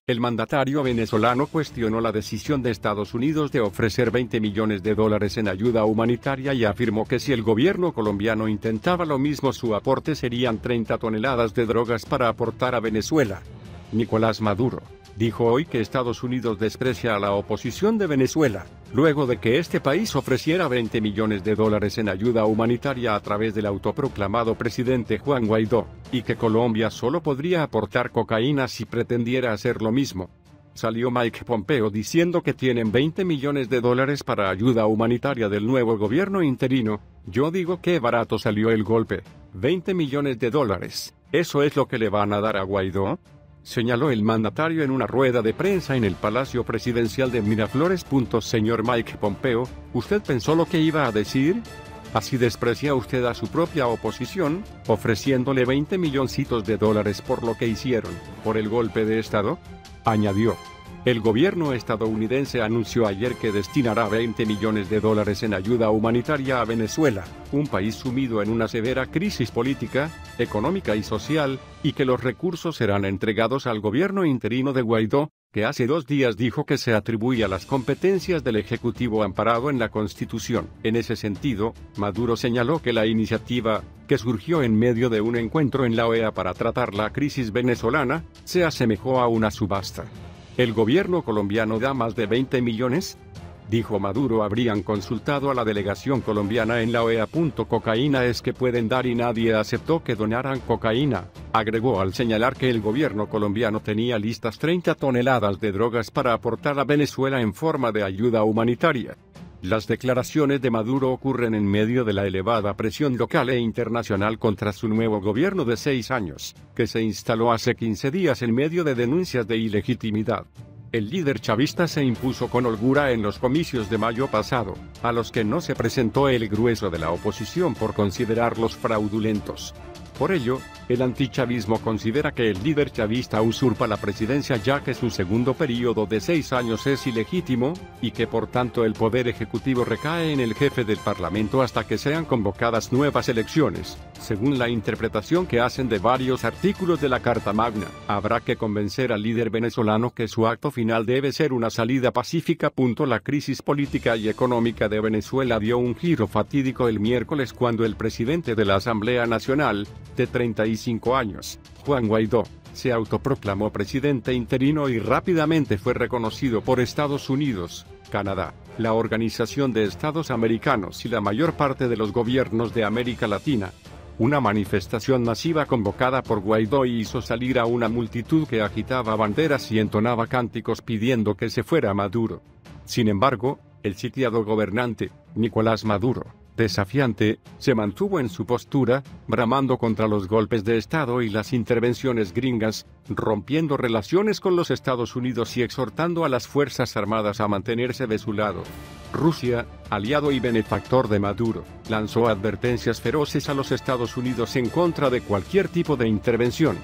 El mandatario venezolano cuestionó la decisión de Estados Unidos de ofrecer $20 millones en ayuda humanitaria y afirmó que si el gobierno colombiano intentaba lo mismo, su aporte serían 30 toneladas de drogas para aportar a Venezuela. Nicolás Maduro dijo hoy que Estados Unidos desprecia a la oposición de Venezuela, luego de que este país ofreciera $20 millones en ayuda humanitaria a través del autoproclamado presidente Juan Guaidó, y que Colombia solo podría aportar cocaína si pretendiera hacer lo mismo. Salió Mike Pompeo diciendo que tienen $20 millones para ayuda humanitaria del nuevo gobierno interino. Yo digo que barato salió el golpe. $20 millones. ¿Eso es lo que le van a dar a Guaidó?, señaló el mandatario en una rueda de prensa en el Palacio Presidencial de Miraflores. Señor Mike Pompeo, ¿usted pensó lo que iba a decir? ¿Así desprecia usted a su propia oposición, ofreciéndole $20 milloncitos por lo que hicieron, por el golpe de Estado?, añadió. El gobierno estadounidense anunció ayer que destinará $20 millones en ayuda humanitaria a Venezuela, un país sumido en una severa crisis política, económica y social, y que los recursos serán entregados al gobierno interino de Guaidó, que hace 2 días dijo que se atribuía las competencias del Ejecutivo amparado en la Constitución. En ese sentido, Maduro señaló que la iniciativa, que surgió en medio de un encuentro en la OEA para tratar la crisis venezolana, se asemejó a una subasta. ¿El gobierno colombiano da más de 20 millones? Dijo Maduro. Habrían consultado a la delegación colombiana en la OEA. Cocaína es que pueden dar y nadie aceptó que donaran cocaína, agregó al señalar que el gobierno colombiano tenía listas 30 toneladas de drogas para aportar a Venezuela en forma de ayuda humanitaria. Las declaraciones de Maduro ocurren en medio de la elevada presión local e internacional contra su nuevo gobierno de 6 años, que se instaló hace 15 días en medio de denuncias de ilegitimidad. El líder chavista se impuso con holgura en los comicios de mayo pasado, a los que no se presentó el grueso de la oposición por considerarlos fraudulentos. Por ello, el antichavismo considera que el líder chavista usurpa la presidencia ya que su segundo periodo de 6 años es ilegítimo, y que por tanto el poder ejecutivo recae en el jefe del Parlamento hasta que sean convocadas nuevas elecciones, según la interpretación que hacen de varios artículos de la Carta Magna. Habrá que convencer al líder venezolano que su acto final debe ser una salida pacífica. La crisis política y económica de Venezuela dio un giro fatídico el miércoles cuando el presidente de la Asamblea Nacional, de 35 años, Juan Guaidó, se autoproclamó presidente interino y rápidamente fue reconocido por Estados Unidos, Canadá, la Organización de Estados Americanos y la mayor parte de los gobiernos de América Latina. Una manifestación masiva convocada por Guaidó hizo salir a una multitud que agitaba banderas y entonaba cánticos pidiendo que se fuera Maduro. Sin embargo, el sitiado gobernante, Nicolás Maduro, desafiante, se mantuvo en su postura, bramando contra los golpes de Estado y las intervenciones gringas, rompiendo relaciones con los Estados Unidos y exhortando a las Fuerzas Armadas a mantenerse de su lado. Rusia, aliado y benefactor de Maduro, lanzó advertencias feroces a los Estados Unidos en contra de cualquier tipo de intervención.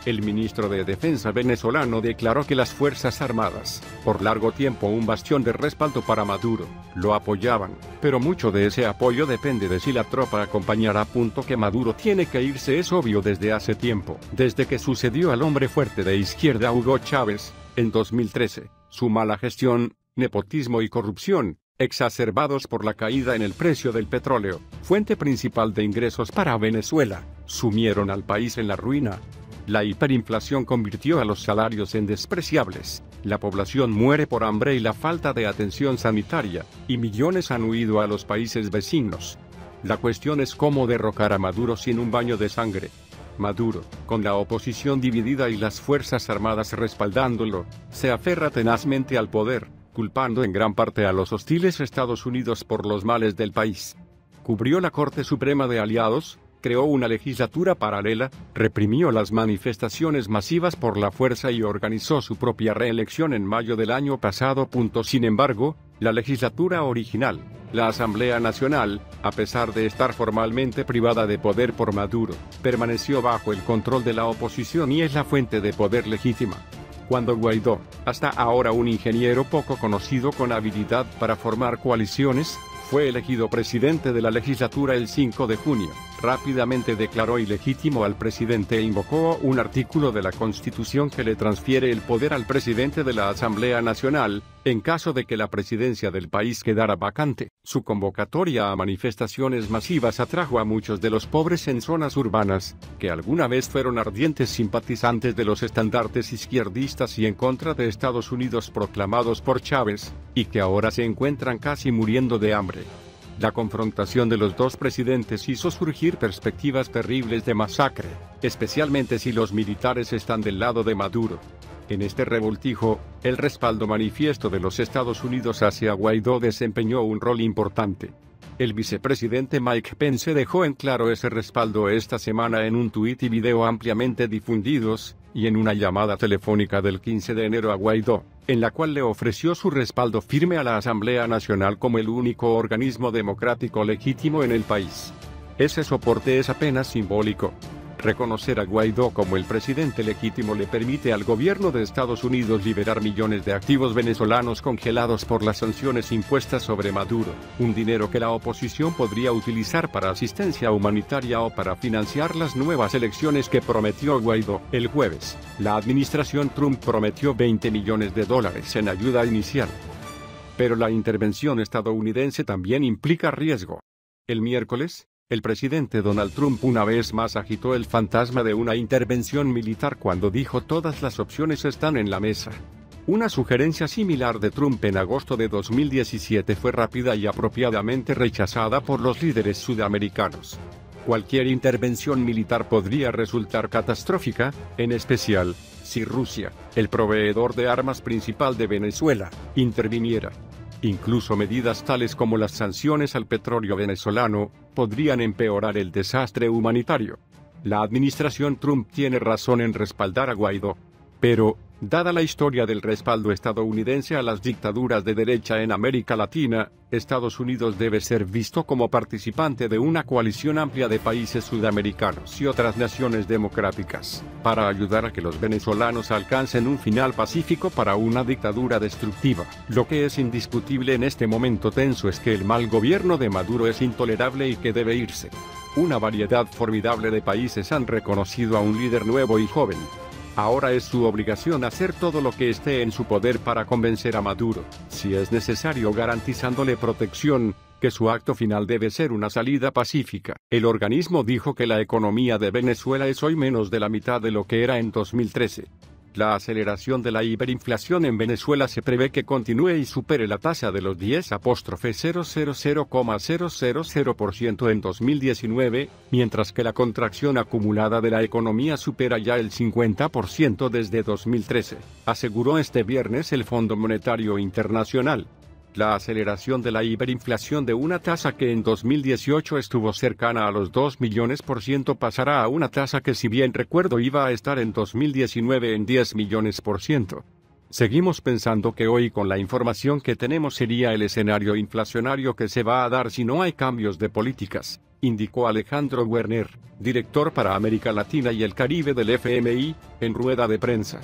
El ministro de Defensa venezolano declaró que las Fuerzas Armadas, por largo tiempo un bastión de respaldo para Maduro, lo apoyaban, pero mucho de ese apoyo depende de si la tropa acompañará. Que Maduro tiene que irse es obvio desde hace tiempo, desde que sucedió al hombre fuerte de izquierda Hugo Chávez, en 2013, su mala gestión, nepotismo y corrupción, exacerbados por la caída en el precio del petróleo, fuente principal de ingresos para Venezuela, sumieron al país en la ruina. La hiperinflación convirtió a los salarios en despreciables, la población muere por hambre y la falta de atención sanitaria, y millones han huido a los países vecinos. La cuestión es cómo derrocar a Maduro sin un baño de sangre. Maduro, con la oposición dividida y las Fuerzas Armadas respaldándolo, se aferra tenazmente al poder, culpando en gran parte a los hostiles Estados Unidos por los males del país. Cubrió la Corte Suprema de aliados, creó una legislatura paralela, reprimió las manifestaciones masivas por la fuerza y organizó su propia reelección en mayo del año pasado. Sin embargo, la legislatura original, la Asamblea Nacional, a pesar de estar formalmente privada de poder por Maduro, permaneció bajo el control de la oposición y es la fuente de poder legítima. Cuando Guaidó, hasta ahora un ingeniero poco conocido con habilidad para formar coaliciones, fue elegido presidente de la legislatura el 5 de junio. Rápidamente declaró ilegítimo al presidente e invocó un artículo de la Constitución que le transfiere el poder al presidente de la Asamblea Nacional, en caso de que la presidencia del país quedara vacante. Su convocatoria a manifestaciones masivas atrajo a muchos de los pobres en zonas urbanas, que alguna vez fueron ardientes simpatizantes de los estandartes izquierdistas y en contra de Estados Unidos proclamados por Chávez, y que ahora se encuentran casi muriendo de hambre. La confrontación de los dos presidentes hizo surgir perspectivas terribles de masacre, especialmente si los militares están del lado de Maduro. En este revoltijo, el respaldo manifiesto de los Estados Unidos hacia Guaidó desempeñó un rol importante. El vicepresidente Mike Pence dejó en claro ese respaldo esta semana en un tuit y video ampliamente difundidos, y en una llamada telefónica del 15 de enero a Guaidó, en la cual le ofreció su respaldo firme a la Asamblea Nacional como el único organismo democrático legítimo en el país. Ese soporte es apenas simbólico. Reconocer a Guaidó como el presidente legítimo le permite al gobierno de Estados Unidos liberar millones de activos venezolanos congelados por las sanciones impuestas sobre Maduro, un dinero que la oposición podría utilizar para asistencia humanitaria o para financiar las nuevas elecciones que prometió Guaidó. El jueves, la administración Trump prometió $20 millones en ayuda inicial. Pero la intervención estadounidense también implica riesgo. El miércoles, el presidente Donald Trump una vez más agitó el fantasma de una intervención militar cuando dijo todas las opciones están en la mesa. Una sugerencia similar de Trump en agosto de 2017 fue rápida y apropiadamente rechazada por los líderes sudamericanos. Cualquier intervención militar podría resultar catastrófica, en especial, si Rusia, el proveedor de armas principal de Venezuela, interviniera. Incluso medidas tales como las sanciones al petróleo venezolano, podrían empeorar el desastre humanitario. La administración Trump tiene razón en respaldar a Guaidó. Pero, dada la historia del respaldo estadounidense a las dictaduras de derecha en América Latina, Estados Unidos debe ser visto como participante de una coalición amplia de países sudamericanos y otras naciones democráticas, para ayudar a que los venezolanos alcancen un final pacífico para una dictadura destructiva. Lo que es indiscutible en este momento tenso es que el mal gobierno de Maduro es intolerable y que debe irse. Una variedad formidable de países han reconocido a un líder nuevo y joven. Ahora es su obligación hacer todo lo que esté en su poder para convencer a Maduro, si es necesario garantizándole protección, que su acto final debe ser una salida pacífica. El organismo dijo que la economía de Venezuela es hoy menos de la mitad de lo que era en 2013. La aceleración de la hiperinflación en Venezuela se prevé que continúe y supere la tasa de los 10,000,000% en 2019, mientras que la contracción acumulada de la economía supera ya el 50% desde 2013, aseguró este viernes el Fondo Monetario Internacional. La aceleración de la hiperinflación de una tasa que en 2018 estuvo cercana a los 2 millones% pasará a una tasa que, si bien recuerdo, iba a estar en 2019 en 10 millones%. Seguimos pensando que hoy, con la información que tenemos, sería el escenario inflacionario que se va a dar si no hay cambios de políticas, indicó Alejandro Werner, director para América Latina y el Caribe del FMI, en rueda de prensa.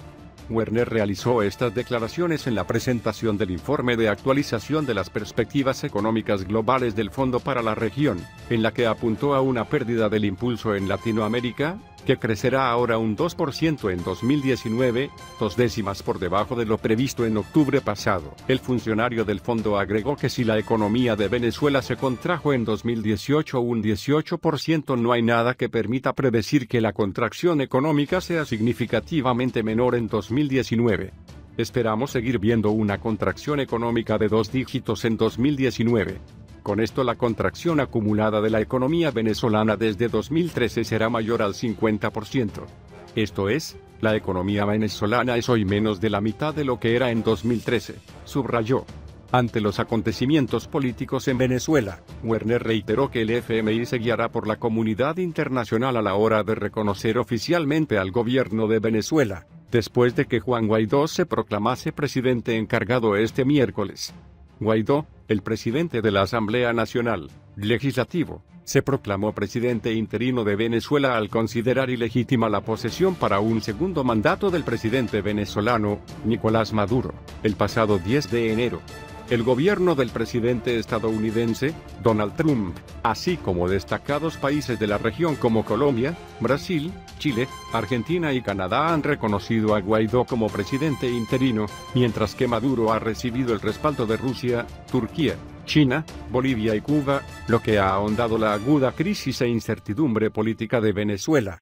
Werner realizó estas declaraciones en la presentación del informe de actualización de las perspectivas económicas globales del Fondo para la Región, en la que apuntó a una pérdida del impulso en Latinoamérica, que crecerá ahora un 2% en 2019, 2 décimas por debajo de lo previsto en octubre pasado. El funcionario del fondo agregó que si la economía de Venezuela se contrajo en 2018 un 18%, no hay nada que permita predecir que la contracción económica sea significativamente menor en 2019. Esperamos seguir viendo una contracción económica de 2 dígitos en 2019. Con esto, la contracción acumulada de la economía venezolana desde 2013 será mayor al 50%. Esto es, la economía venezolana es hoy menos de la mitad de lo que era en 2013, subrayó. Ante los acontecimientos políticos en Venezuela, Werner reiteró que el FMI se guiará por la comunidad internacional a la hora de reconocer oficialmente al gobierno de Venezuela, después de que Juan Guaidó se proclamase presidente encargado este miércoles. Guaidó, el presidente de la Asamblea Nacional, Legislativo, se proclamó presidente interino de Venezuela al considerar ilegítima la posesión para un segundo mandato del presidente venezolano, Nicolás Maduro, el pasado 10 de enero. El gobierno del presidente estadounidense, Donald Trump, así como destacados países de la región como Colombia, Brasil, Chile, Argentina y Canadá han reconocido a Guaidó como presidente interino, mientras que Maduro ha recibido el respaldo de Rusia, Turquía, China, Bolivia y Cuba, lo que ha ahondado la aguda crisis e incertidumbre política de Venezuela.